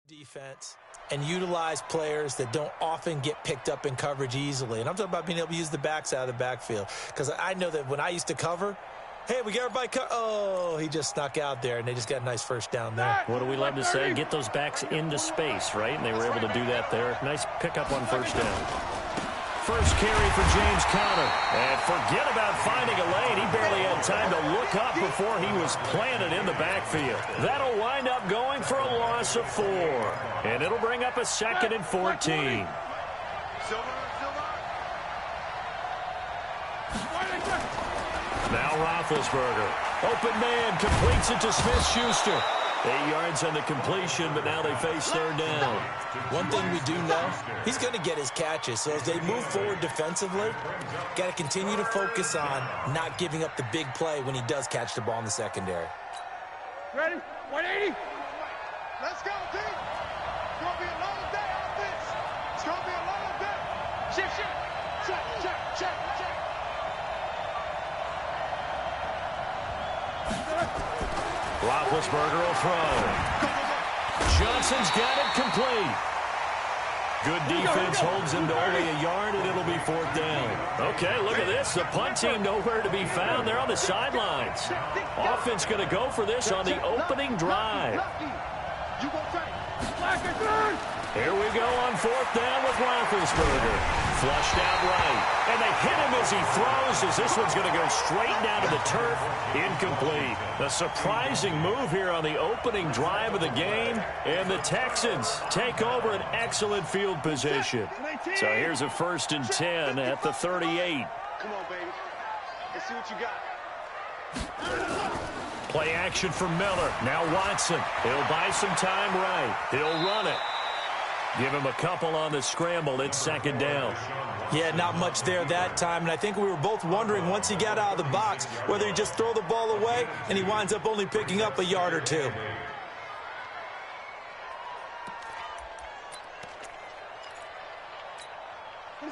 defense and utilize players that don't often get picked up in coverage easily. And I'm talking about being able to use the backs out of the backfield. Because I know that when I used to cover, hey, we got everybody oh, he just snuck out there, and they just got a nice first down there. What do we love to say? Get those backs into space, right? And they were able to do that there. Nice pickup on first down. First carry for James Conner. And forget about finding a lane. He barely had time to look up before he was planted in the backfield. That'll wind up going for a loss of 4. And it'll bring up a 2nd and 14. Now Roethlisberger. Open man, completes it to Smith-Schuster. 8 yards on the completion, but now they face 3rd down. One thing we do know, he's going to get his catches. So as they move forward defensively, got to continue to focus on not giving up the big play when he does catch the ball in the secondary. Ready? 180. Let's go, team. It's going to be a long day on this. It's going to be a long day. Shift. Check. Roethlisberger will throw. Johnson's got it complete. Good defense holds him to only a yard, and it'll be 4th down. Okay, look at this. The punt team nowhere to be found. They're on the sidelines. Offense going to go for this on the opening drive. Here we go on 4th down with Roethlisberger. Flushed out right. And they hit him as he throws, as this one's going to go straight down to the turf. Incomplete. A surprising move here on the opening drive of the game. And the Texans take over an excellent field position. So here's a 1st and 10 at the 38. Come on, baby. Let's see what you got. Play action for Miller. Now Watson. He'll buy some time right. He'll run it. Give him a couple on the scramble. It's 2nd down. Yeah, not much there that time. And I think we were both wondering once he got out of the box whether he'd just throw the ball away, and he winds up only picking up a yard or 2.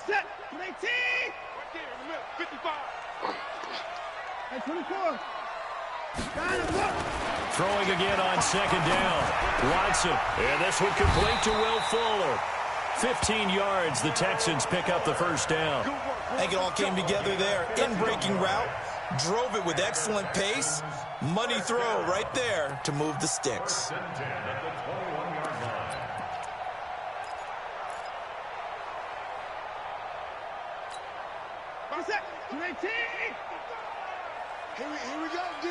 Set. 19. Right there in the middle. 55. Hey, 24. Got him. Look. Throwing again on 2nd down. Watson. And this one complete to Will Fuller. 15 yards. The Texans pick up the 1st down. I think it all came together there. In-breaking route. Drove it with excellent pace. Money throw right there to move the sticks. Here we go, D.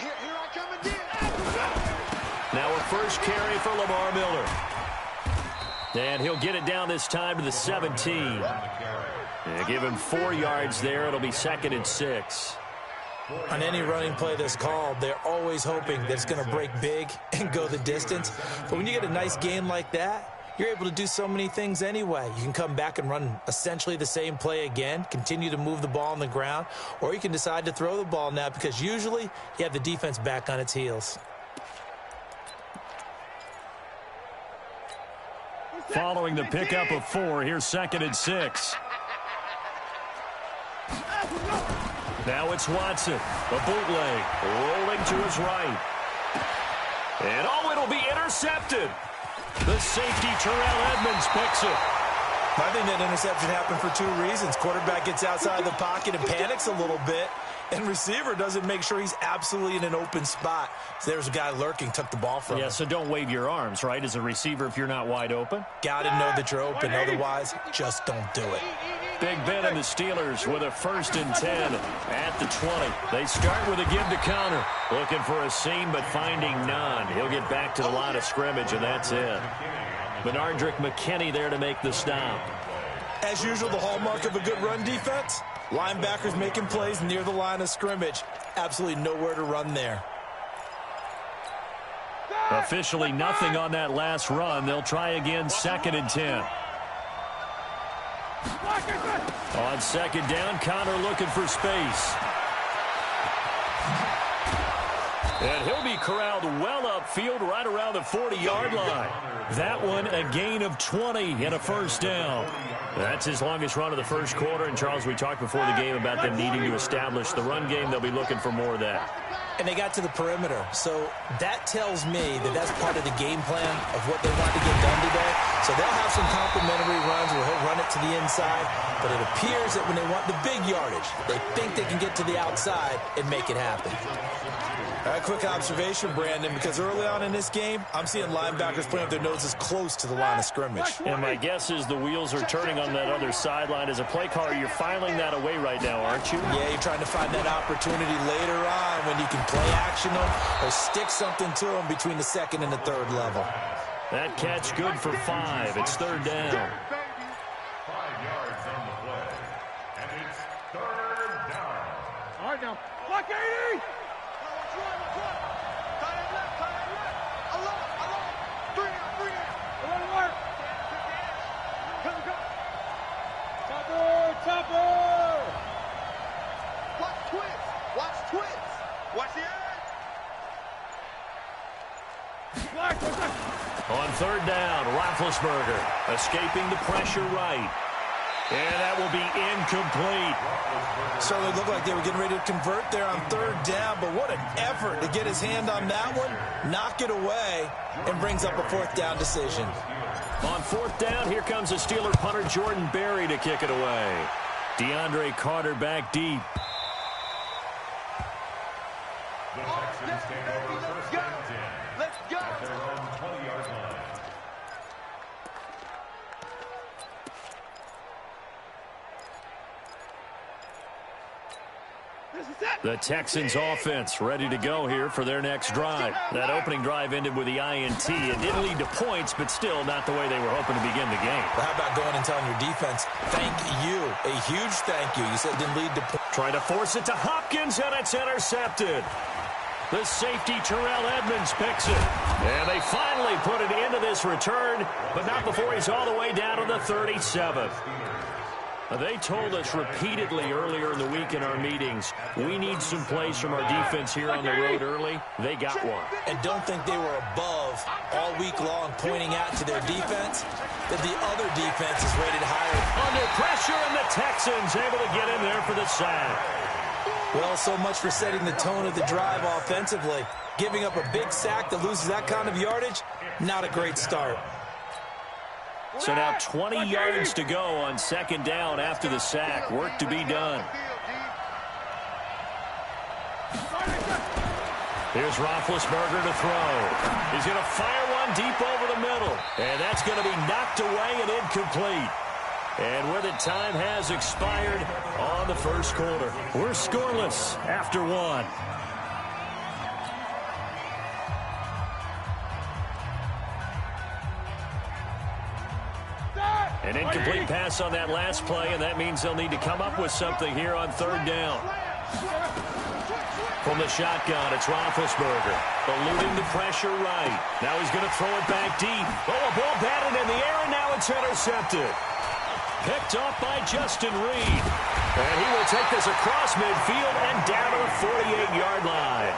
Here I come again. Now a first carry for Lamar Miller. And he'll get it down this time to the 17. And give him 4 yards there. It'll be 2nd and 6. On any running play that's called, they're always hoping that it's going to break big and go the distance. But when you get a nice gain like that, you're able to do so many things anyway. You can come back and run essentially the same play again, continue to move the ball on the ground, or you can decide to throw the ball now because usually you have the defense back on its heels. Following the pickup of 4, here's 2nd and 6. Now it's Watson. A bootleg. Rolling to his right. And it'll be intercepted. The safety, Terrell Edmonds, picks it. I think that interception happened for 2 reasons. Quarterback gets outside the pocket and panics a little bit, and receiver doesn't make sure he's absolutely in an open spot. So there's a guy lurking, took the ball from him. Yeah, so don't wave your arms, right, as a receiver if you're not wide open. Got to know that you're open. Otherwise, just don't do it. Big Ben and the Steelers with a 1st and 10 at the 20. They start with a give to Conner. Looking for a seam, but finding none. He'll get back to the line of scrimmage, and that's it. Benardrick McKinney there to make the stop. As usual, the hallmark of a good run defense, linebackers making plays near the line of scrimmage. Absolutely nowhere to run there. Officially nothing on that last run. They'll try again, 2nd and 10. On 2nd down, Conner looking for space. And he'll be corralled well upfield right around the 40-yard line. That one a gain of 20 and a 1st down. That's his longest run of the 1st quarter. And, Charles, we talked before the game about them needing to establish the run game. They'll be looking for more of that. And they got to the perimeter. So that tells me that that's part of the game plan of what they want to get done today. So they'll have some complimentary runs where he'll run it to the inside. But it appears that when they want the big yardage, they think they can get to the outside and make it happen. Quick observation, Brandon, because early on in this game, I'm seeing linebackers playing with their noses close to the line of scrimmage. And my guess is the wheels are turning on that other sideline. As a play caller, you're filing that away right now, aren't you? Yeah, you're trying to find that opportunity later on when you can play action them or stick something to them between the second and the third level. That catch good for 5. It's third down. 5 yards on the play. And it's third down. All right, now. Block 80! Topper! Watch twist! Watch twist! Watch the edge! On third down, Roethlisberger escaping the pressure right. And that will be incomplete. Certainly looked like they were getting ready to convert there on third down, but what an effort to get his hand on that one, knock it away, and brings up a fourth down decision. On fourth down, here comes the Steeler punter Jordan Berry to kick it away. DeAndre Carter back deep. The Texans take over first and 10. Let's go! At their own 20-yard line. The Texans offense ready to go here for their next drive. That opening drive ended with the INT. It didn't lead to points, but still not the way they were hoping to begin the game. But how about going and telling your defense, thank you, a huge thank you. You said it didn't lead to points. Trying to force it to Hopkins, and it's intercepted. The safety, Terrell Edmonds, picks it. And they finally put it into this return, but not before he's all the way down to the 37th. They told us repeatedly earlier in the week in our meetings, we need some plays from our defense here on the road early. They got one. And don't think they were above all week long pointing out to their defense that the other defense is rated higher. Under pressure, and the Texans able to get in there for the sack. Well, so much for setting the tone of the drive offensively. Giving up a big sack that loses that kind of yardage, not a great start. So now 20 yards to go on second down after the sack. Work to be done. Here's Roethlisberger to throw. He's going to fire one deep over the middle. And that's going to be knocked away and incomplete. And with it, time has expired on the first quarter. We're scoreless after one. An incomplete pass on that last play, and that means they'll need to come up with something here on third down. From the shotgun, it's Roethlisberger, eluding the pressure right. Now he's going to throw it back deep. Oh, a ball batted in the air, and now it's intercepted. Picked off by Justin Reed. And he will take this across midfield and down to the 48-yard line.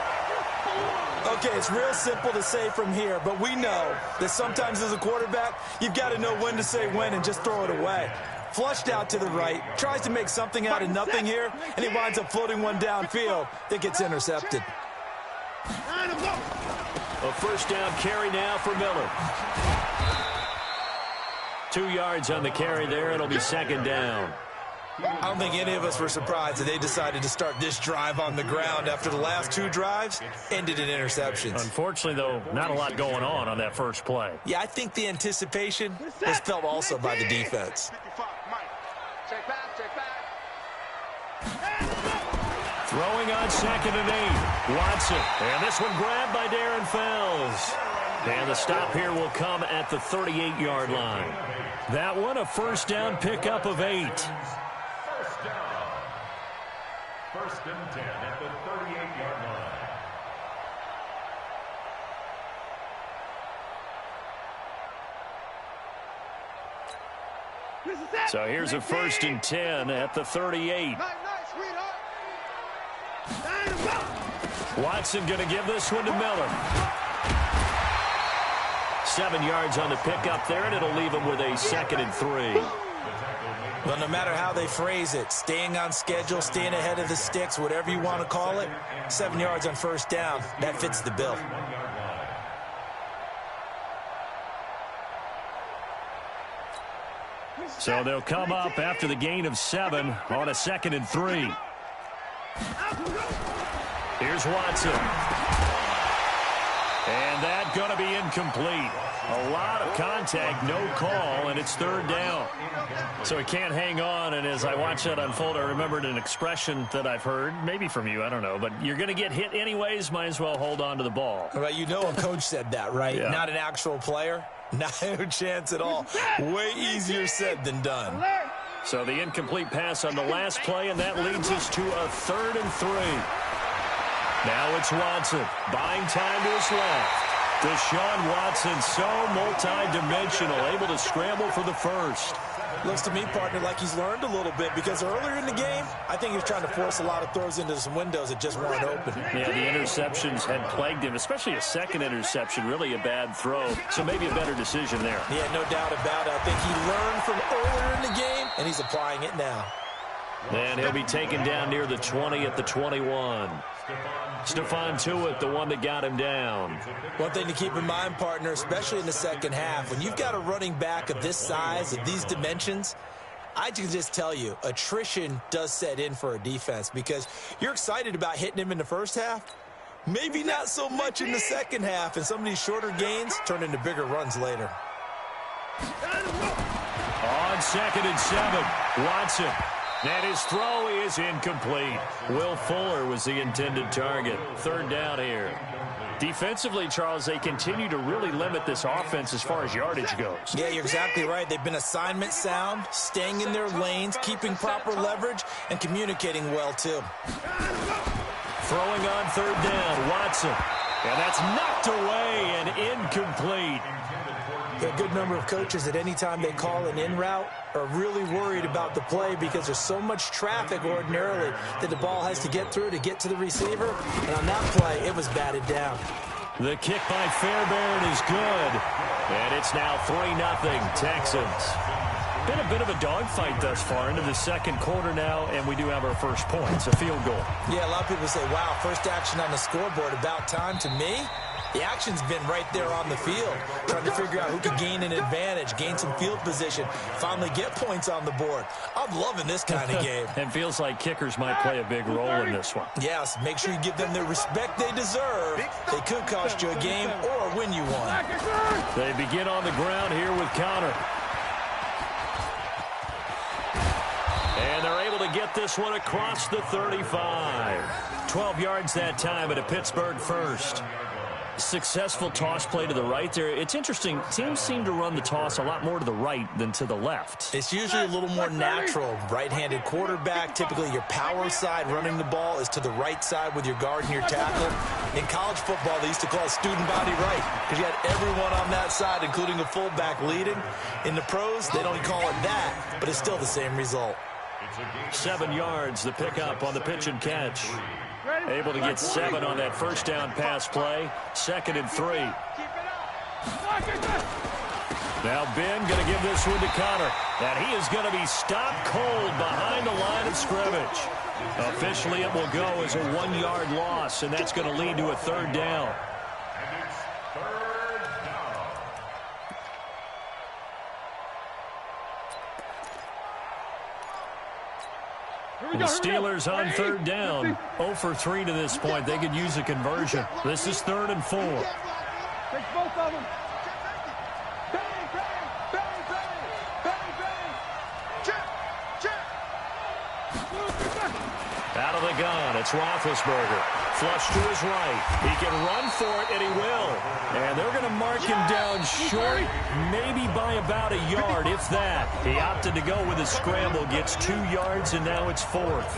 Okay, it's real simple to say from here, but we know that sometimes as a quarterback, you've got to know when to say when and just throw it away. Flushed out to the right, tries to make something out of nothing here, and he winds up floating one downfield that gets intercepted. A first down carry now for Miller. 2 yards on the carry there. It'll be second down. I don't think any of us were surprised that they decided to start this drive on the ground after the last two drives ended in interceptions. Unfortunately, though, not a lot going on that first play. Yeah, I think the anticipation was felt also by the defense. Check back. Throwing on second and 8. Watson. And this one grabbed by Darren Fells. And the stop here will come at the 38-yard line. That one a first down pickup of 8. First and 10 at the 38-yard line. So here's a first and 10 at the 38. Watson going to give this one to Miller. 7 yards on the pickup there, and it'll leave him with a second and 3. Well, no matter how they phrase it, staying on schedule, staying ahead of the sticks, whatever you want to call it, 7 yards on first down, that fits the bill. So they'll come up after the gain of 7 on a 2nd and 3. Here's Watson. And that going to be incomplete. A lot of contact, no call, and it's 3rd down. So he can't hang on, and as I watch that unfold, I remembered an expression that I've heard, maybe from you, I don't know, but you're going to get hit anyways, might as well hold on to the ball. Well, you know a coach said that, right? Yeah. Not an actual player. Not a chance at all. Way easier said than done. So the incomplete pass on the last play, and that leads us to a 3rd and 3. Now it's Watson, buying time to his left. Deshaun Watson, so multi-dimensional, able to scramble for the first. Looks to me, partner, like he's learned a little bit because earlier in the game, I think he was trying to force a lot of throws into some windows that just weren't open. Yeah, the interceptions had plagued him, especially a second interception, really a bad throw. So maybe a better decision there. Yeah, no doubt about it. I think he learned from earlier in the game, and he's applying it now. And he'll be taken down near the 20 at the 21. Stephon Tuitt, the one that got him down. One thing to keep in mind, partner, especially in the second half, when you've got a running back of this size, of these dimensions, I can just tell you, attrition does set in for a defense because you're excited about hitting him in the first half. Maybe not so much in the second half, and some of these shorter gains turn into bigger runs later. On 2nd and 7, Watson. And his throw is incomplete. Will Fuller was the intended target. 3rd down here. Defensively, Charles, they continue to really limit this offense as far as yardage goes. Yeah, you're exactly right. They've been assignment sound, staying in their lanes, keeping proper leverage, and communicating well, too. Throwing on 3rd down, Watson. And that's knocked away and incomplete. A good number of coaches at any time they call an in route are really worried about the play because there's so much traffic ordinarily that the ball has to get through to get to the receiver. And on that play, it was batted down. The kick by Fairbairn is good. And it's now 3-0 Texans. Been a bit of a dogfight thus far into the second quarter now, and we do have our first points, a field goal. Yeah, a lot of people say, wow, first action on the scoreboard, about time. To me, the action's been right there on the field, trying to figure out who could gain an advantage, gain some field position, finally get points on the board. I'm loving this kind of game. It feels like kickers might play a big role in this one. Yes, make sure you give them the respect they deserve. They could cost you a game or win you one. They begin on the ground here with Connor. And they're able to get this one across the 35. 12 yards that time at a Pittsburgh first. Successful toss play to the right there. It's interesting. Teams seem to run the toss a lot more to the right than to the left. It's usually a little more natural. Right-handed quarterback, typically your power side running the ball is to the right side with your guard and your tackle. In college football, they used to call it student body right because you had everyone on that side, including a fullback leading. In the pros, they don't call it that, but it's still the same result. 7 yards, the pickup on the pitch and catch. Able to get 7 on that first down pass play. 2nd and 3. Now Ben going to give this one to Connor. And he is going to be stopped cold behind the line of scrimmage. Officially, it will go as a 1-yard loss, and that's going to lead to a 3rd down. The Steelers on 3rd down. 0 for 3 to this point. They could use a conversion. This is 3rd and 4. Take both of them. Bang, bang, bang, bang, bang, bang. Check, check. Out of the gun, it's Roethlisberger. Flush to his right. He can run for it, and he will. And they're going to mark him down short, maybe by about a yard, if that. He opted to go with a scramble, gets 2 yards, and now it's 4th.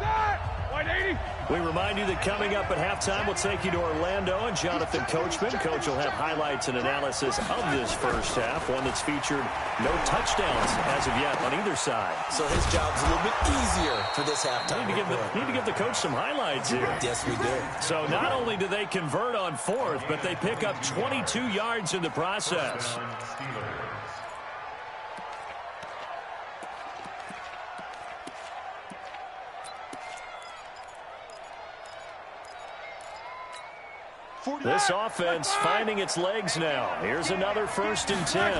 That 180. 180. We remind you that coming up at halftime, we'll take you to Orlando and Jonathan Coachman. Coach will have highlights and analysis of this first half, one that's featured no touchdowns as of yet on either side. So his job's a little bit easier for this halftime. Need to give the coach some highlights here. Yes, we do. So not only do they convert on fourth, but they pick up 22 yards in the process. This offense finding its legs now. Here's another 1st and 10.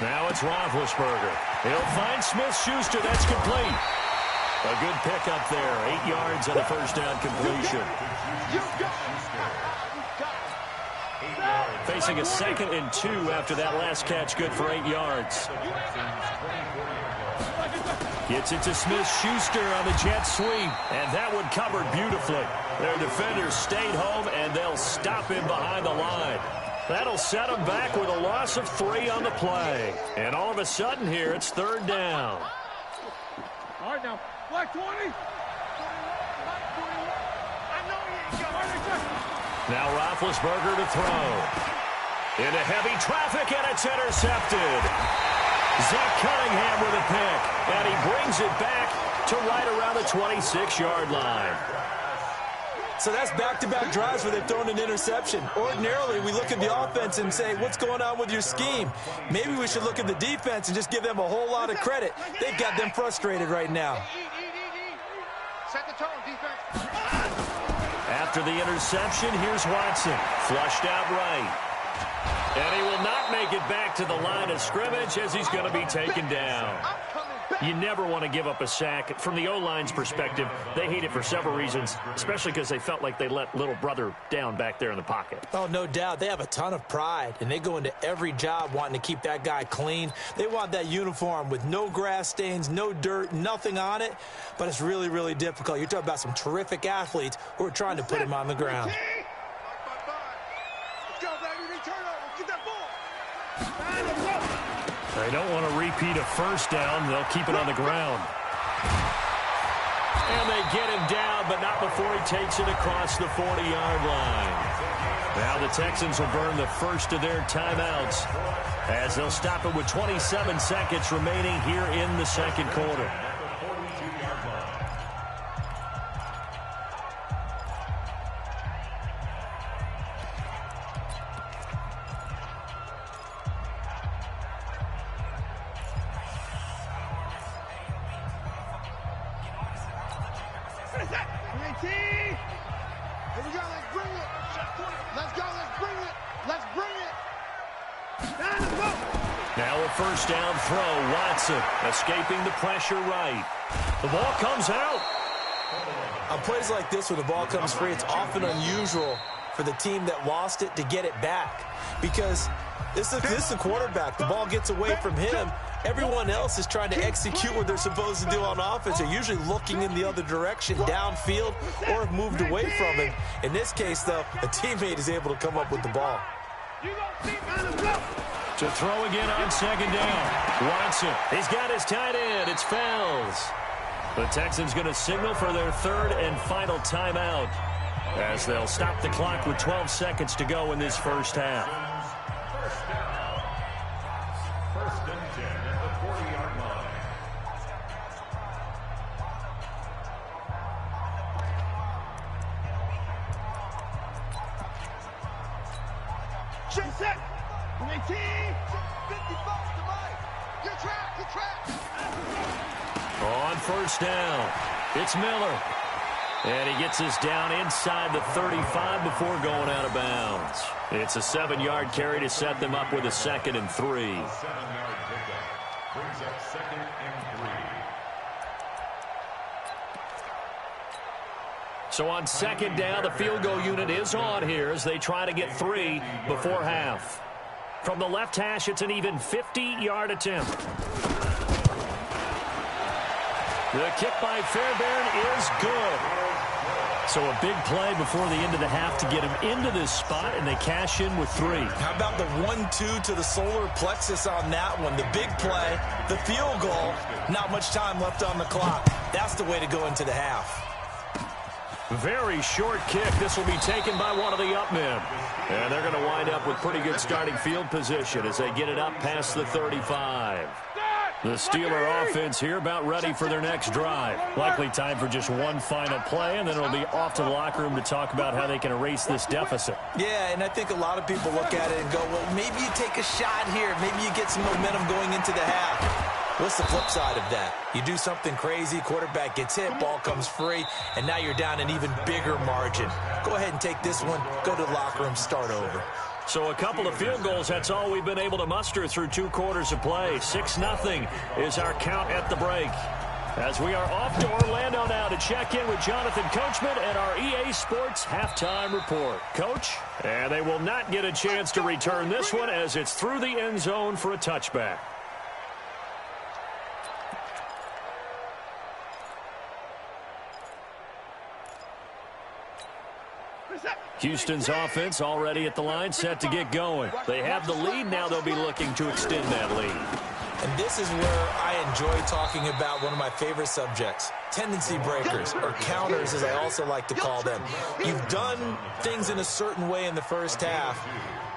Now it's Roethlisberger. He'll find Smith-Schuster. That's complete. A good pickup there. 8 yards on the first down completion. Facing a 2nd and 2 after that last catch. Good for 8 yards. Gets it to Smith-Schuster on the jet sweep. And that one covered beautifully. Their defenders stayed home, and they'll stop him behind the line. That'll set them back with a loss of 3 on the play. And all of a sudden here, it's 3rd down. All right, now, black 20. Now Roethlisberger to throw. Into heavy traffic, and it's intercepted. Zach Cunningham with a pick, and he brings it back to right around the 26-yard line. So that's back-to-back drives where they've thrown an interception. Ordinarily, we look at the offense and say, what's going on with your scheme? Maybe we should look at the defense and just give them a whole lot of credit. They've got them frustrated right now. Set the tone, defense. After the interception, here's Watson. Flushed out right. And he will not make it back to the line of scrimmage as he's going to be taken down. You never want to give up a sack. From the O-line's perspective, they hate it for several reasons, especially because they felt like they let little brother down back there in the pocket. Oh, no doubt. They have a ton of pride, and they go into every job wanting to keep that guy clean. They want that uniform with no grass stains, no dirt, nothing on it, but it's really, really difficult. You're talking about some terrific athletes who are trying to put him on the ground. They don't want to repeat a first down. They'll keep it on the ground. And they get him down, but not before he takes it across the 40-yard line. Now the Texans will burn the first of their timeouts as they'll stop it with 27 seconds remaining here in the second quarter. First down throw, Watson escaping the pressure right. The ball comes out. On plays like this where the ball comes free, it's often unusual for the team that lost it to get it back. Because this is a quarterback. The ball gets away from him. Everyone else is trying to execute what they're supposed to do on offense. They're usually looking in the other direction, downfield, or have moved away from him. In this case, though, a teammate is able to come up with the ball. To throw again on second down. Watson, he's got his tight end. It's Fells. The Texans going to signal for their third and final timeout as they'll stop the clock with 12 seconds to go in this first half. First and 10 at the 40-yard line. Shake set. 18. 55 to Mike. Good track. On first down, it's Miller. And he gets us down inside the 35 before going out of bounds. It's a 7-yard carry to set them up with a 2nd and 3. 7-yard pickup brings up 2nd and 3. So on second down, the field goal unit is on here as they try to get 3 before half. From the left hash, it's an even 50-yard attempt. The kick by Fairbairn is good. So a big play before the end of the half to get him into this spot, and they cash in with 3. How about the 1-2 to the solar plexus on that one? The big play, the field goal, not much time left on the clock. That's the way to go into the half. Very short kick. This will be taken by one of the up men. And they're going to wind up with pretty good starting field position as they get it up past the 35. The Steeler offense here about ready for their next drive. Likely time for just one final play, and then it'll be off to the locker room to talk about how they can erase this deficit. Yeah, and I think a lot of people look at it and go, well, maybe you take a shot here. Maybe you get some momentum going into the half. What's the flip side of that? You do something crazy, quarterback gets hit, ball comes free, and now you're down an even bigger margin. Go ahead and take this one, go to the locker room, start over. So a couple of field goals, that's all we've been able to muster through 2 quarters of play. 6-0 is our count at the break. As we are off to Orlando now to check in with Jonathan Coachman and our EA Sports halftime report. Coach, and they will not get a chance to return this one as it's through the end zone for a touchback. Houston's offense already at the line, set to get going. They have the lead. Now they'll be looking to extend that lead. And this is where I enjoy talking about one of my favorite subjects, tendency breakers, or counters, as I also like to call them. You've done things in a certain way in the first half,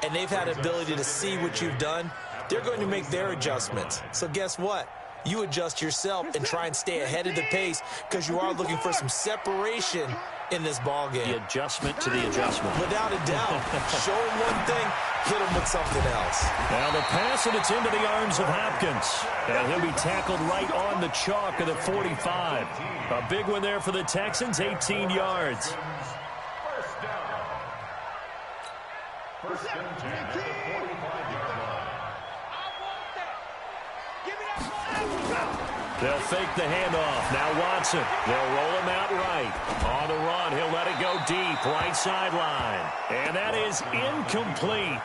and they've had the ability to see what you've done. They're going to make their adjustments. So guess what? You adjust yourself and try and stay ahead of the pace because you are looking for some separation in this ball game. The adjustment to the adjustment. Without a doubt. Show him one thing, hit him with something else. Now the pass, and it's into the arms of Hopkins. And he'll be tackled right on the chalk of the 45. A big one there for the Texans, 18 yards. First down at the 45-yard line. They'll fake the handoff. Now Watson. They'll roll him out right. On the run, he'll let it go deep, right sideline. And that is incomplete.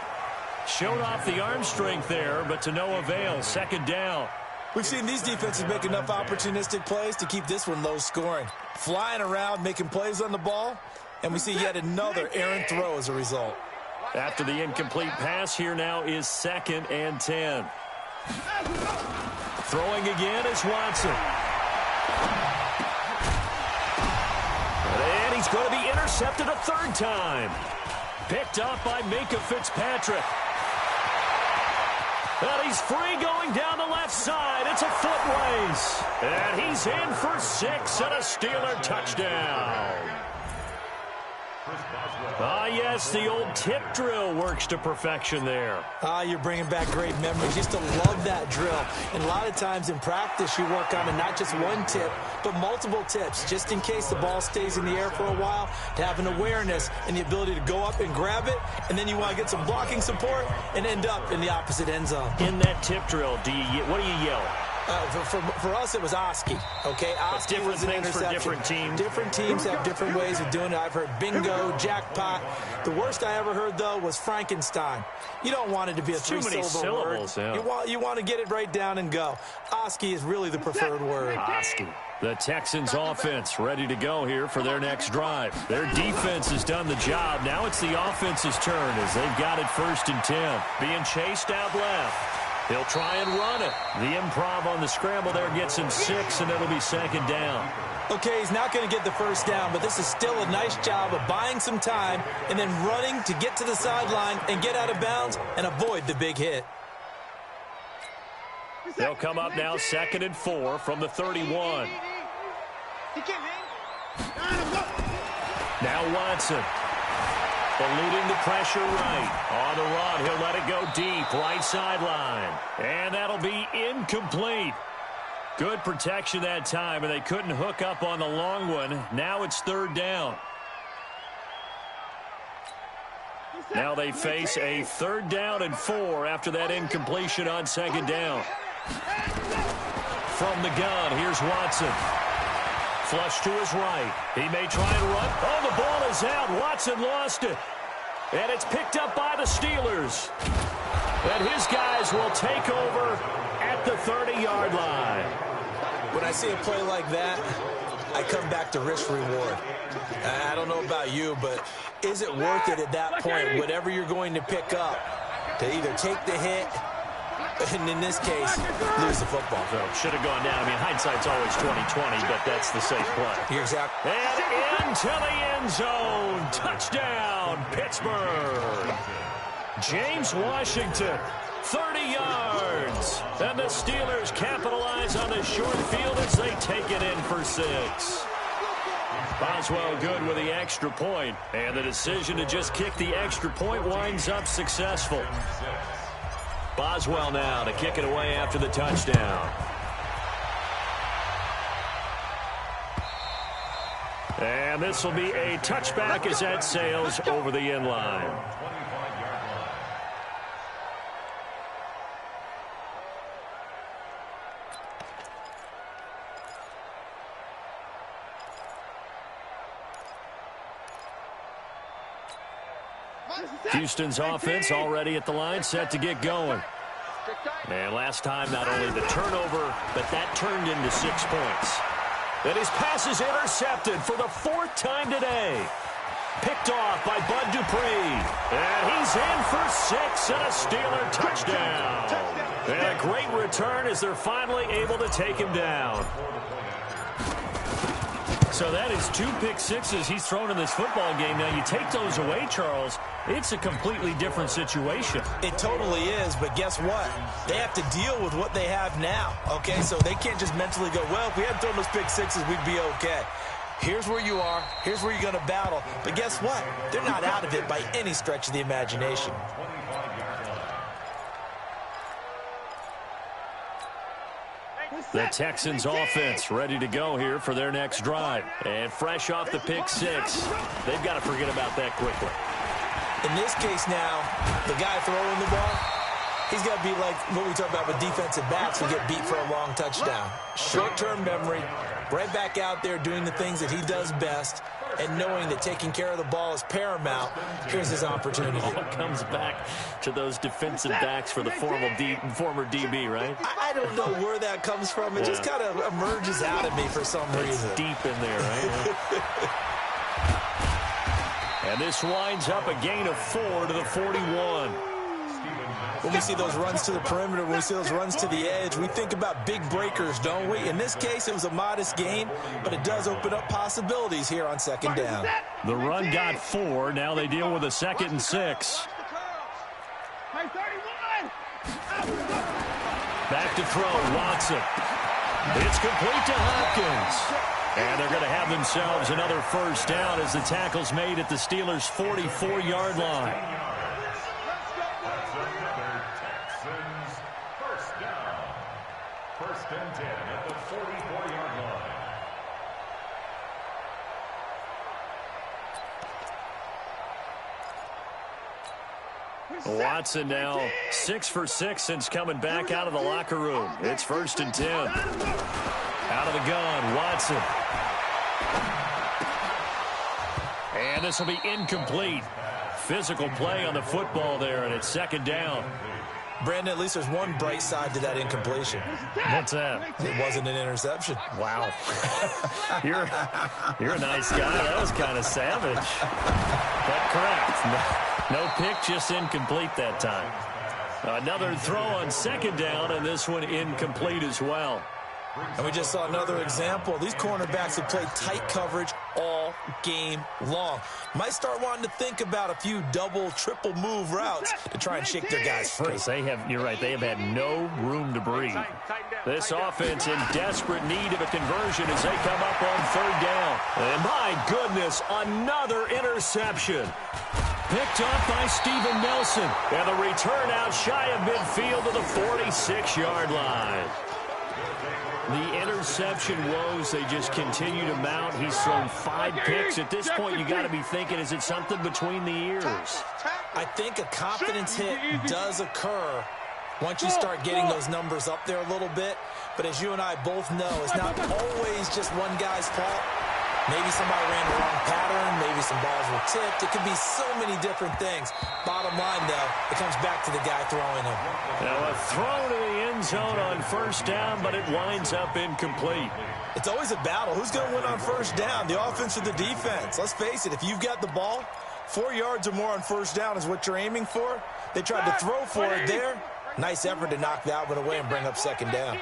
Showed off the arm strength there, but to no avail. Second down. We've seen these defenses make enough opportunistic plays to keep this one low scoring. Flying around, making plays on the ball, and we see yet another errant throw as a result. After the incomplete pass, here now is 2nd and 10. Throwing again is Watson. And he's going to be intercepted a 3rd time. Picked up by Minkah Fitzpatrick. And he's free going down the left side. It's a foot race. And he's in for 6 and a Steeler touchdown. Ah, yes, the old tip drill works to perfection there. Ah, you're bringing back great memories. Used to love that drill. And a lot of times in practice, you work on it, not just one tip, but multiple tips, just in case the ball stays in the air for a while, to have an awareness and the ability to go up and grab it, and then you want to get some blocking support and end up in the opposite end zone. In that tip drill, what do you yell? For us, it was Oski. Okay, Oski was an interception. For different teams. Different teams have different ways of doing it. I've heard bingo, jackpot. The worst I ever heard, though, was Frankenstein. You don't want it to be a three-syllable word. Yeah. You want to get it right down and go. Oski is really the preferred word. Oski. The Texans offense ready to go here for their next drive. Their defense has done the job. Now it's the offense's turn as they've got it 1st and 10. Being chased out left. He'll try and run it. The improv on the scramble there gets him 6, and it'll be 2nd down. Okay, he's not going to get the 1st down, but this is still a nice job of buying some time and then running to get to the sideline and get out of bounds and avoid the big hit. They'll come up now 2nd and 4 from the 31. Now Watson. Eluding the pressure right. On the run, he'll let it go deep, right sideline. And that'll be incomplete. Good protection that time, and they couldn't hook up on the long one. Now it's 3rd down. Now they face a 3rd down and 4 after that incompletion on 2nd down. From the gun, here's Watson. Flush to his right. He may try and run. Oh, the ball is out. Watson lost it. And it's picked up by the Steelers. And his guys will take over at the 30-yard line. When I see a play like that, I come back to risk-reward. I don't know about you, but is it worth it at that point, whatever you're going to pick up, to either take the hit and in this case, lose the football. So should have gone down. I mean, hindsight's always 20/20, but that's the safe play. You're exactly. And into the end zone. Touchdown, Pittsburgh. James Washington, 30 yards. And the Steelers capitalize on the short field as they take it in for 6. Boswell good with the extra point, and the decision to just kick the extra point winds up successful. Boswell now to kick it away after the touchdown. And this will be a touchback as that sails over the end line. Houston's offense already at the line, set to get going. And last time, not only the turnover, but that turned into 6 points. And his pass is intercepted for the 4th time today. Picked off by Bud Dupree. And he's in for 6 and a Steeler touchdown. And a great return as they're finally able to take him down. So that is 2 pick sixes he's thrown in this football game. Now, you take those away, Charles, it's a completely different situation. It totally is, but guess what? They have to deal with what they have now, okay? So they can't just mentally go, well, if we hadn't thrown those pick sixes, we'd be okay. Here's where you are. Here's where you're going to battle. But guess what? They're not out of it by any stretch of the imagination. The Texans offense ready to go here for their next drive. And fresh off the pick 6, they've got to forget about that quickly. In this case now, the guy throwing the ball, he's got to be like what we talk about with defensive backs who get beat for a long touchdown. Short-term memory, right back out there doing the things that he does best, and knowing that taking care of the ball is paramount. Here's his opportunity. It comes back to those defensive backs for the former DB, right? I don't know where that comes from. It just kind of emerges out of me for some reason. It's deep in there, right? And this winds up a gain of 4 to the 41. When we see those runs to the perimeter, when we see those runs to the edge, we think about big breakers, don't we? In this case, it was a modest gain, but it does open up possibilities here on second down. The run got 4. Now they deal with a 2nd and 6. Back to throw, Watson. It's complete to Hopkins. And they're going to have themselves another first down as the tackle's made at the Steelers' 44-yard line. First and 10 at the 44-yard line. Watson now 6 for 6 since coming back out of the locker room. It's 1st and 10. Out of the gun, Watson. And this will be incomplete. Physical play on the football there, and it's 2nd down. Brandon, at least there's one bright side to that incompletion. What's that? It wasn't an interception. Wow. You're a nice guy. That was kind of savage. But correct. No pick, just incomplete that time. Another throw on 2nd down, and this one incomplete as well. And we just saw another example. These cornerbacks have played tight coverage all game long. Might start wanting to think about a few double, triple move routes to try and shake their guys free. You're right, they have had no room to breathe. This offense in desperate need of a conversion as they come up on 3rd down. And my goodness, another interception. Picked off by Steven Nelson. And the return out shy of midfield to the 46-yard line. The interception woes, they just continue to mount. He's thrown 5 picks. At this point, you got to be thinking, is it something between the ears? I think a confidence hit does occur once you start getting those numbers up there a little bit. But as you and I both know, it's not always just one guy's fault. Maybe somebody ran the wrong pattern. Maybe some balls were tipped. It could be so many different things. Bottom line, though, it comes back to the guy throwing them. Now a throw to the end zone on 1st down, but it winds up incomplete. It's always a battle. Who's going to win on 1st down, the offense or the defense? Let's face it, if you've got the ball, 4 yards or more on 1st down is what you're aiming for. They tried to throw for it there. Nice effort to knock that one away and bring up second down.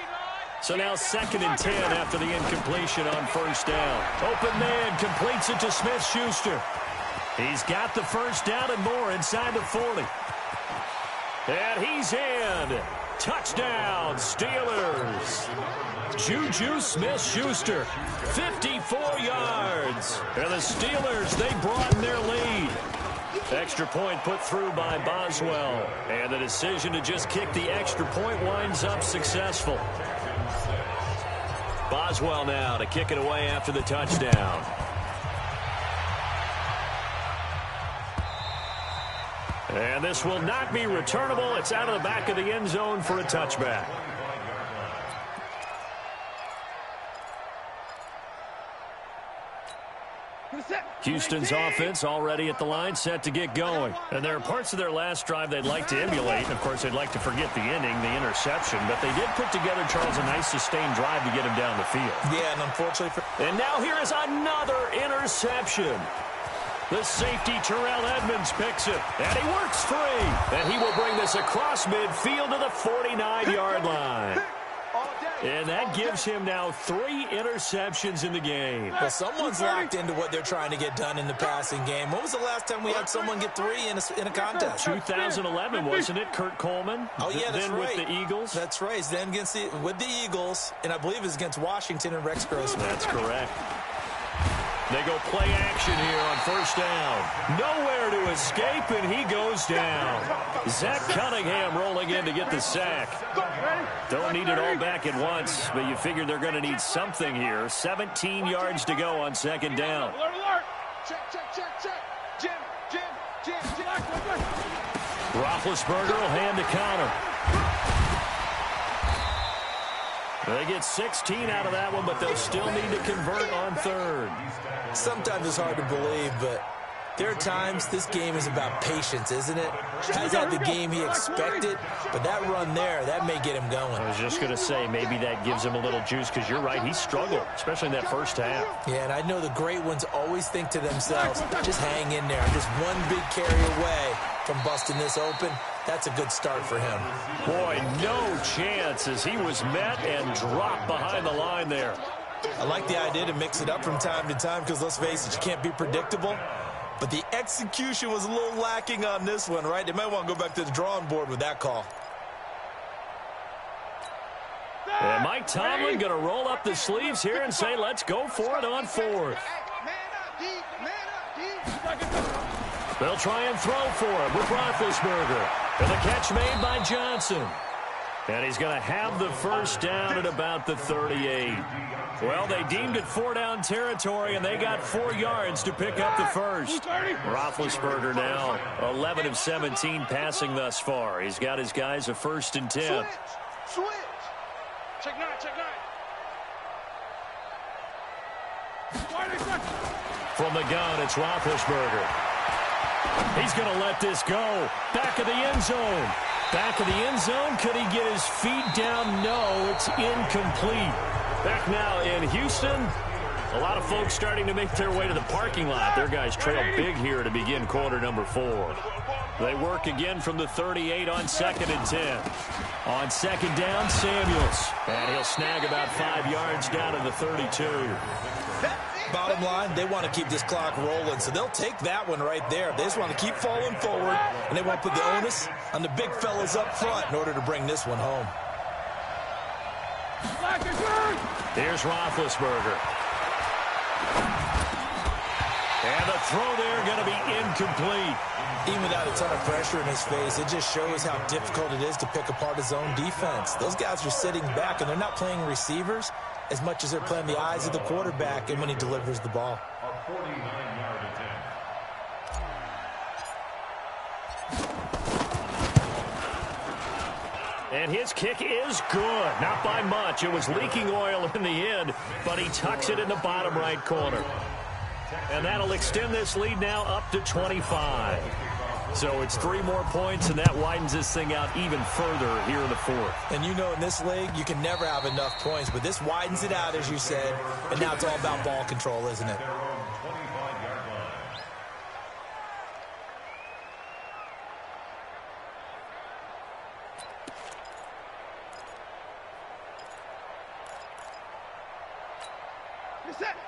So now 2nd and 10 after the incompletion on first down. Open man completes it to Smith-Schuster. He's got the first down and more inside the 40. And he's in. Touchdown, Steelers. Juju Smith-Schuster, 54 yards. And the Steelers, they broaden their lead. Extra point put through by Boswell. And the decision to just kick the extra point winds up successful. Boswell now to kick it away after the touchdown. And this will not be returnable. It's out of the back of the end zone for a touchback. Houston's offense already at the line, set to get going. And there are parts of their last drive they'd like to emulate. And, of course, they'd like to forget the ending, the interception. But they did put together, Charles, a nice sustained drive to get him down the field. Yeah, and unfortunately And now here is another interception. The safety, Terrell Edmonds, picks it. And he works free. And he will bring this across midfield to the 49-yard line. And that gives him now 3 interceptions in the game. Well, someone's locked into what they're trying to get done in the passing game. When was the last time we had someone get 3 in a contest? 2011, wasn't it? Kurt Coleman. Oh, yeah, that's then right. with the Eagles. That's right. Then with the Eagles, and I believe it's against Washington and Rex Grossman. That's correct. They go play action here on first down. Nowhere to escape, and he goes down. Zach Cunningham rolling in to get the sack. Don't need it all back at once, but you figure they're going to need something here. 17 yards to go on second down. Roethlisberger will hand to Connor. They get 16 out of that one, but they'll still need to convert on third. Sometimes it's hard to believe, but there are times this game is about patience, isn't it? Has had the game he expected, but that run there, that may get him going. I was just going to say, maybe that gives him a little juice, because you're right, he struggled, especially in that first half. Yeah, and I know the great ones always think to themselves, just hang in there. Just one big carry away from busting this open. That's a good start for him. Boy, no chance as he was met and dropped behind the line there. I like the idea to mix it up from time to time because, let's face it, you can't be predictable. But the execution was a little lacking on this one, right? They might want to go back to the drawing board with that call. And Mike Tomlin going to roll up the sleeves here and say, let's go for it on fourth. They'll try and throw for him with Roethlisberger. And the catch made by Johnson. And he's going to have the first down at about the 38. Well, they deemed it 4-down territory, and they got 4 yards to pick up the first. Roethlisberger now 11 of 17 passing thus far. He's got his guys a 1st and 10. Switch. Check 9, check 9. From the gun, it's Roethlisberger. He's going to let this go. Back of the end zone. Back of the end zone. Could he get his feet down? No, it's incomplete. Back now in Houston. A lot of folks starting to make their way to the parking lot. Their guys trail big here to begin quarter number 4. They work again from the 38 on 2nd and 10. On second down, Samuels. And he'll snag about 5 yards down to the 32. Bottom line, they want to keep this clock rolling, so they'll take that one right there. They just want to keep falling forward, and they want to put the onus on the big fellas up front in order to bring this one home. Here's Roethlisberger. And the throw there going to be incomplete. Even without a ton of pressure in his face, it just shows how difficult it is to pick apart his own defense. Those guys are sitting back, and they're not playing receivers as much as they're playing the eyes of the quarterback and when he delivers the ball. A 49-yard attempt. And his kick is good. Not by much. It was leaking oil in the end, but he tucks it in the bottom right corner. And that'll extend this lead now up to 25. So it's 3 more points, and that widens this thing out even further here in the 4th. And you know in this league, you can never have enough points, but this widens it out, as you said, and now it's all about ball control, isn't it?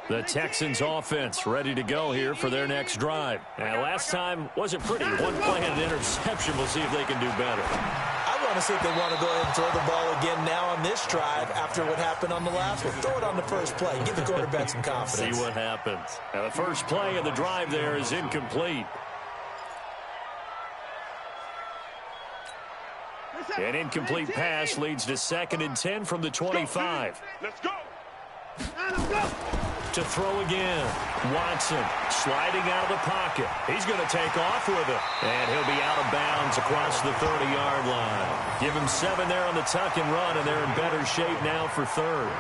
The Texans offense ready to go here for their next drive. And last time wasn't pretty. One play and an interception. We'll see if they can do better. I want to see if they want to go ahead and throw the ball again now on this drive after what happened on the last one. Throw it on the first play. Give the quarterback some confidence. See what happens. Now the first play of the drive there is incomplete. An incomplete pass leads to 2nd and 10 from the 25. Let's go. To throw again. Watson sliding out of the pocket. He's going to take off with it. And he'll be out of bounds across the 30-yard line. Give him 7 there on the tuck and run, and they're in better shape now for 3rd.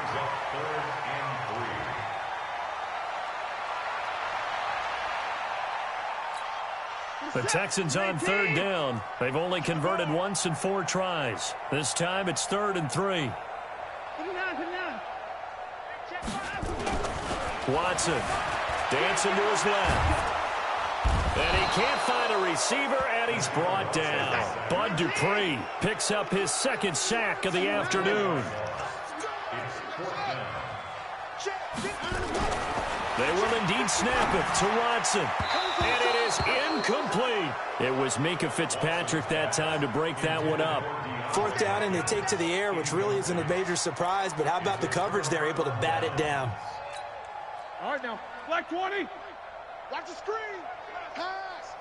The Texans on 3rd down. They've only converted once in 4 tries. This time it's 3rd and 3. Watson dancing to his left. And he can't find a receiver, and he's brought down. Bud Dupree picks up his 2nd sack of the afternoon. They will indeed snap it to Watson. And it is incomplete. It was Minkah Fitzpatrick that time to break that one up. 4th down and they take to the air, which really isn't a major surprise, but how about the coverage there, able to bat it down? All right, now, flag 20. Watch the screen. Pass.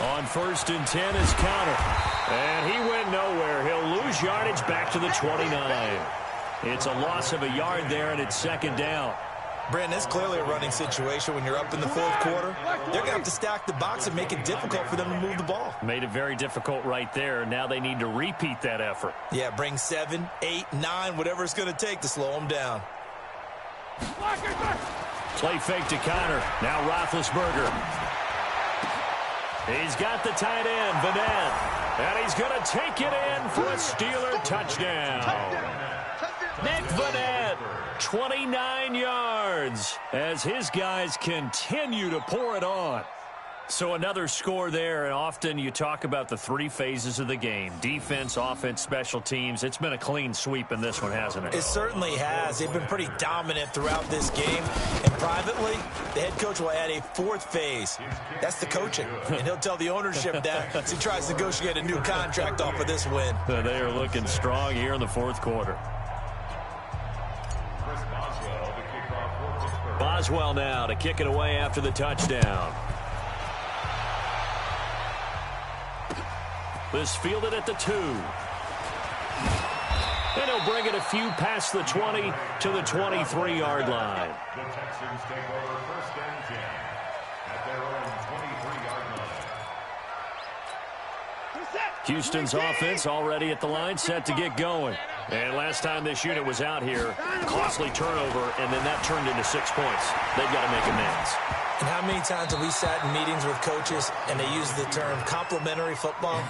On 1st and 10 is Connor. And he went nowhere. He'll lose yardage back to the 29. It's a loss of a yard there, and it's 2nd down. Brandon, it's clearly a running situation when you're up in the 4th quarter. They're going to have to stack the box and make it difficult for them to move the ball. Made it very difficult right there. Now they need to repeat that effort. Yeah, bring 7, 8, 9, whatever it's going to take to slow them down. Play fake to Connor. Now Roethlisberger. He's got the tight end, Vanette. And he's going to take it in for a Steeler touchdown. Nick Vanette, 29 yards, as his guys continue to pour it on. So another score there, and often you talk about the 3 phases of the game. Defense, offense, special teams. It's been a clean sweep in this one, hasn't it? It certainly has. They've been pretty dominant throughout this game. And privately, the head coach will add a 4th phase. That's the coaching. And he'll tell the ownership that as he tries to negotiate a new contract off of this win. They are looking strong here in the 4th quarter. Boswell now to kick it away after the touchdown. This fielded at the 2. And he'll bring it a few past the 20 to the 23-yard line. The Texans take over 1st and 10 at their own 23-yard line. Houston's offense already at the line, set to get going. And last time this unit was out here, costly turnover, and then that turned into 6 points. They've got to make amends. And how many times have we sat in meetings with coaches and they use the term complementary football?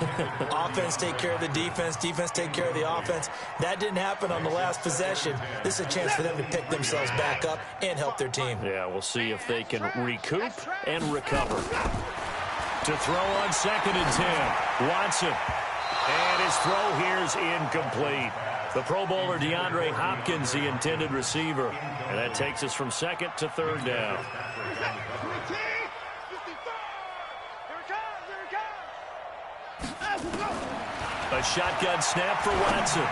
Offense take care of the defense, defense take care of the offense. That didn't happen on the last possession. This is a chance for them to pick themselves back up and help their team. Yeah, we'll see if they can recoup and recover. To throw on 2nd and 10, Watson. And his throw here is incomplete. The Pro Bowler DeAndre Hopkins, the intended receiver. And that takes us from 2nd to 3rd down. A shotgun snap for Watson.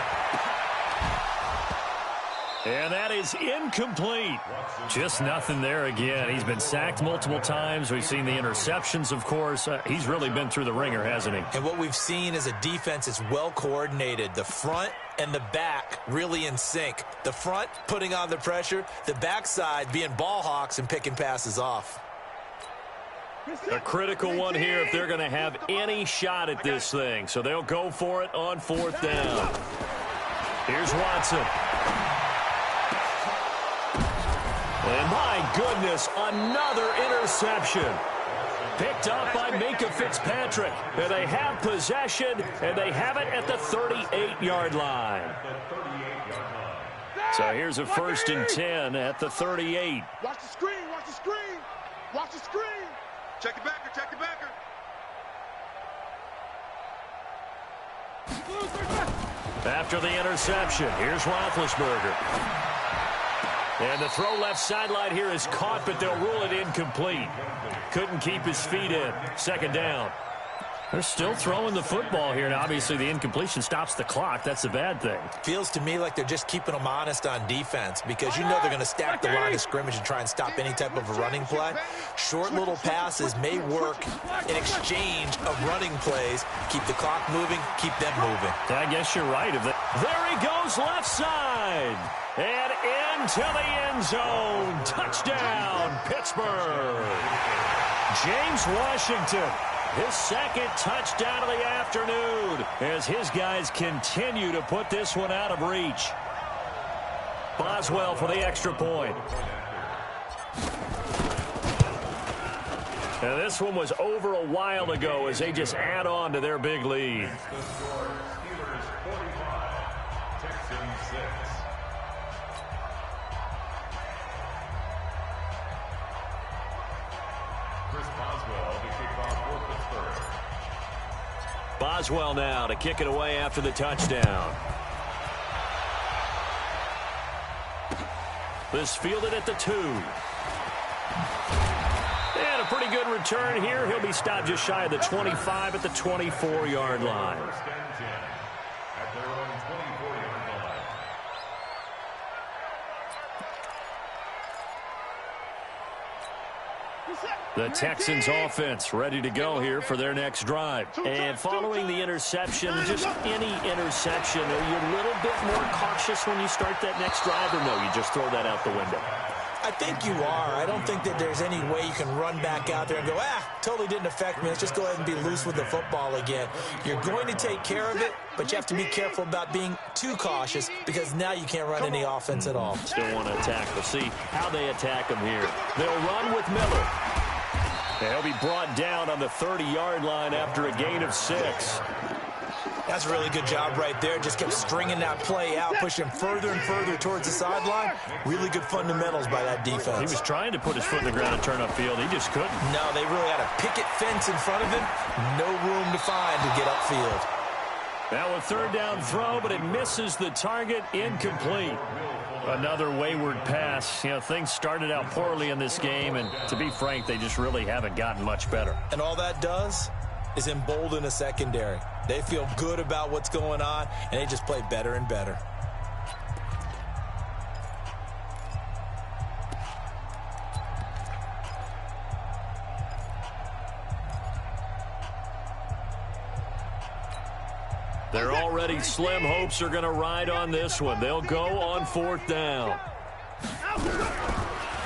And that is incomplete. Just nothing there again. He's been sacked multiple times. We've seen the interceptions, of course. He's really been through the ringer, hasn't he? And what we've seen is a defense that's well coordinated. The front and the back really in sync. The front putting on the pressure. The backside being ball hawks and picking passes off. A critical one here if they're going to have any shot at this thing. So they'll go for it on 4th down. Here's Watson. And my goodness, another interception. Picked up by Minkah Fitzpatrick. And they have possession, and they have it at the 38-yard line. So here's a 1st and 10 at the 38. Watch the screen, watch the screen. Watch the screen. Check the backer, check the backer. After the interception, here's Roethlisberger. And the throw left sideline here is caught, but they'll rule it incomplete. Couldn't keep his feet in. Second down. They're still throwing the football here, and obviously the incompletion stops the clock. That's a bad thing. Feels to me like they're just keeping them honest on defense because you know they're going to stack the line of scrimmage and try and stop any type of a running play. Short little passes may work in exchange of running plays. Keep the clock moving, keep them moving. I guess you're right. There he goes left side. And into the end zone. Touchdown, Pittsburgh. James Washington. His second touchdown of the afternoon as his guys continue to put this one out of reach. Boswell for the extra point. And this one was over a while ago as they just add on to their big lead. Steelers 45, Texans 6. Chris Boswell to kick off for Pittsburgh. Boswell now to kick it away after the touchdown. This fielded at the 2. And a pretty good return here. He'll be stopped just shy of the 25 at the 24-yard line. First and 10 at their own 24-yard line. The Texans offense ready to go here for their next drive. And following the interception, just any interception, are you a little bit more cautious when you start that next drive, or no, you just throw that out the window? I think you are. I don't think that there's any way you can run back out there and go, totally didn't affect me. Let's just go ahead and be loose with the football again. You're going to take care of it, but you have to be careful about being too cautious because now you can't run any offense at all. Still want to attack. We'll see how they attack him here. They'll run with Miller. He'll be brought down on the 30-yard line after a gain of 6. That's a really good job right there. Just kept stringing that play out, pushing further and further towards the sideline. Really good fundamentals by that defense. He was trying to put his foot in the ground and turn upfield. He just couldn't. No, they really had a picket fence in front of him. No room to find to get upfield. Now a third down throw, but it misses the target. Incomplete. Another wayward pass. You know, things started out poorly in this game, and to be frank, they just really haven't gotten much better. And all that does is embolden a secondary. They feel good about what's going on, and they just play better and better. Their already slim hopes are going to ride on this one. They'll go on 4th down.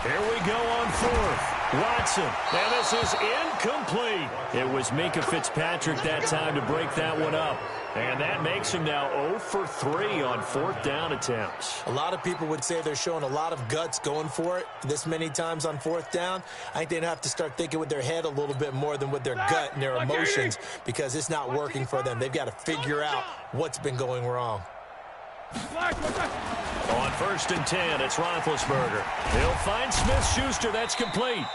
Here we go on 4th. Watson, and this is incomplete. It was Minkah Fitzpatrick that time to break that one up. And that makes him now 0 for 3 on 4th down attempts. A lot of people would say they're showing a lot of guts going for it this many times on 4th down. I think they'd have to start thinking with their head a little bit more than with their gut and their emotions because it's not working for them. They've got to figure out what's been going wrong. On 1st and 10, it's Roethlisberger. He'll find Smith-Schuster. That's complete.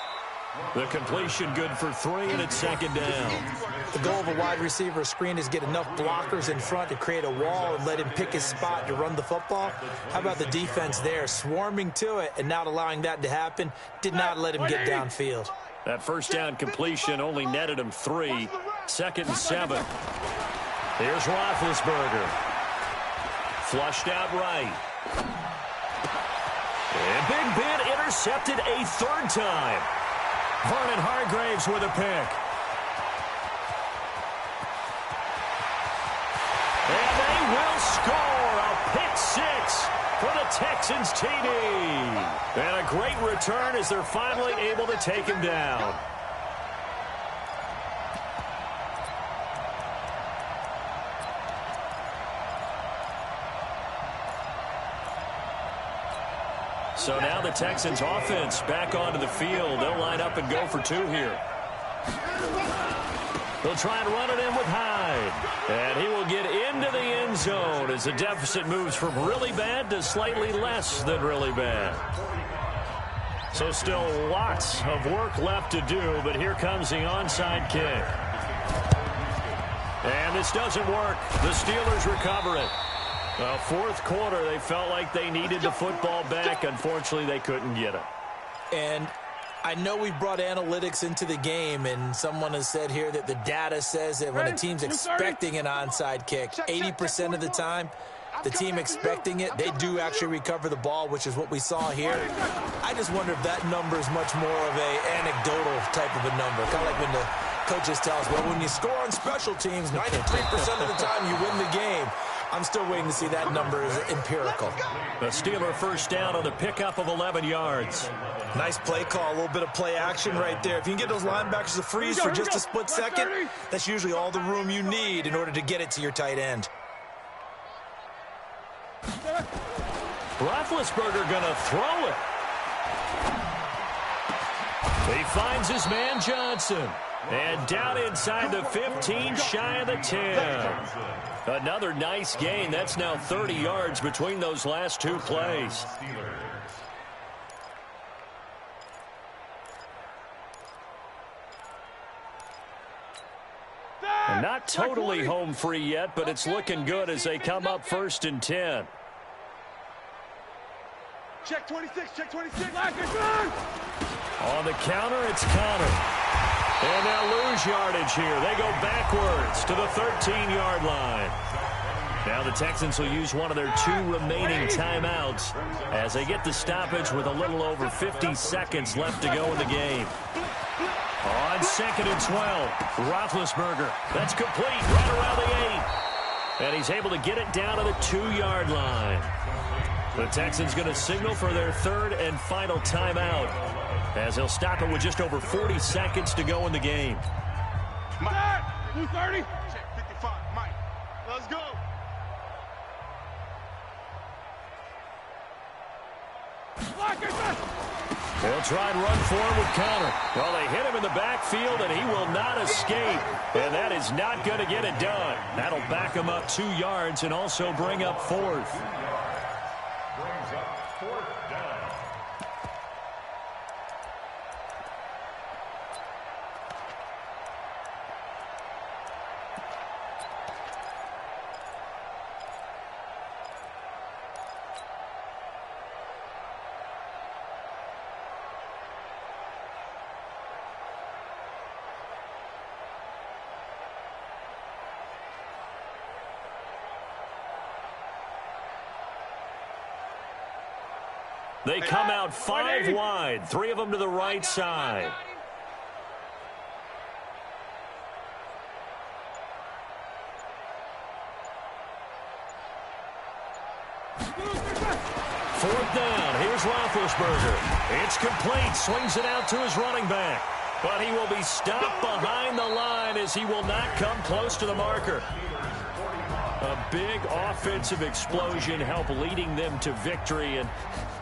The completion good for 3, and it's 2nd down. The goal of a wide receiver screen is get enough blockers in front to create a wall and let him pick his spot to run the football. How about the defense there, swarming to it and not allowing that to happen? Did not let him get downfield. That 1st down completion only netted him 3. 2nd and 7. Here's Roethlisberger. Flushed out right. And Big Ben intercepted a 3rd time. Vernon Hargreaves with a pick. And they will score a pick 6 for the Texans TD. And a great return as they're finally able to take him down. So now the Texans offense back onto the field. They'll line up and go for 2 here. They'll try and run it in with Hyde. And he will get into the end zone as the deficit moves from really bad to slightly less than really bad. So still lots of work left to do, but here comes the onside kick. And this doesn't work. The Steelers recover it. Well, fourth quarter, they felt like they needed the football back. Unfortunately, they couldn't get it. And I know we brought analytics into the game, and someone has said here that the data says that when a team's expecting an onside kick, 80% of the time, the team expecting it, they do actually recover the ball, which is what we saw here. I just wonder if that number is much more of a anecdotal type of a number, kind of like when the coaches tell us, well, when you score on special teams, 93% of the time you win the game. I'm still waiting to see that number is empirical. The Steeler first down on the pickup of 11 yards. Nice play call, a little bit of play action right there. If you can get those linebackers to freeze for just a split second, that's usually all the room you need in order to get it to your tight end. Roethlisberger going to throw it. He finds his man Johnson. And down inside the 15, shy of the 10. Another nice gain. That's now 30 yards between those last two plays. And not totally home free yet, but it's looking good as they come up 1st and 10. Check 26, check 26. On the counter, it's Connor. And they'll lose yardage here. They go backwards to the 13-yard line. Now the Texans will use one of their 2 remaining timeouts as they get the stoppage with a little over 50 seconds left to go in the game. On 2nd and 12, Roethlisberger. That's complete right around the 8. And he's able to get it down to the 2-yard line. The Texans going to signal for their 3rd and final timeout as they'll stop it with just over 40 seconds to go in the game. Mike, 230. Check 55, Mike. Let's go. They'll try and run for him with Connor. Well, they hit him in the backfield, and he will not escape. And that is not going to get it done. That'll back him up 2 yards and also bring up 4th. Brings up 4th down. They come out 5 wide, 3 of them to the right side. Fourth down. Here's Roethlisberger. It's complete. Swings it out to his running back. But he will be stopped behind the line as he will not come close to the marker. A big offensive explosion helped leading them to victory. And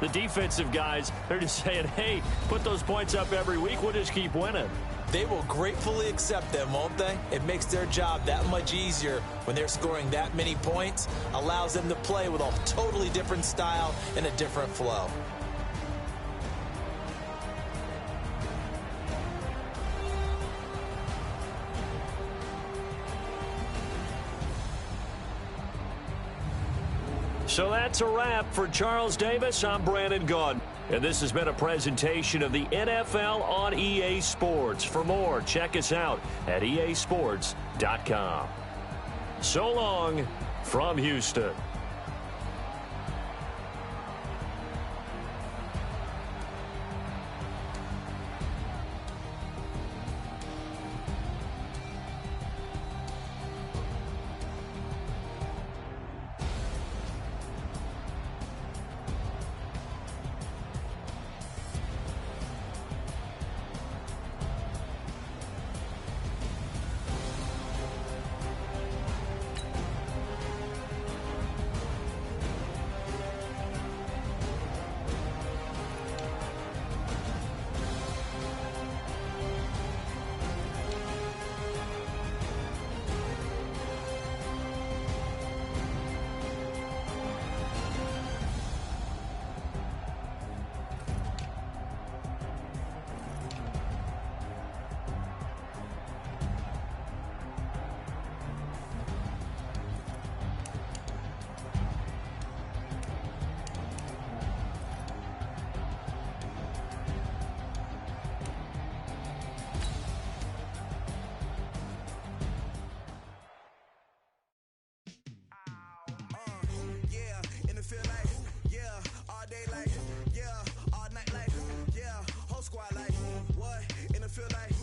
the defensive guys, they're just saying, hey, put those points up every week. We'll just keep winning. They will gratefully accept them, won't they? It makes their job that much easier when they're scoring that many points. Allows them to play with a totally different style and a different flow. So that's a wrap for Charles Davis. I'm Brandon Gaudin. And this has been a presentation of the NFL on EA Sports. For more, check us out at easports.com. So long from Houston. field like, yeah, all day like, yeah, all night like, yeah, whole squad like, what? In the field like,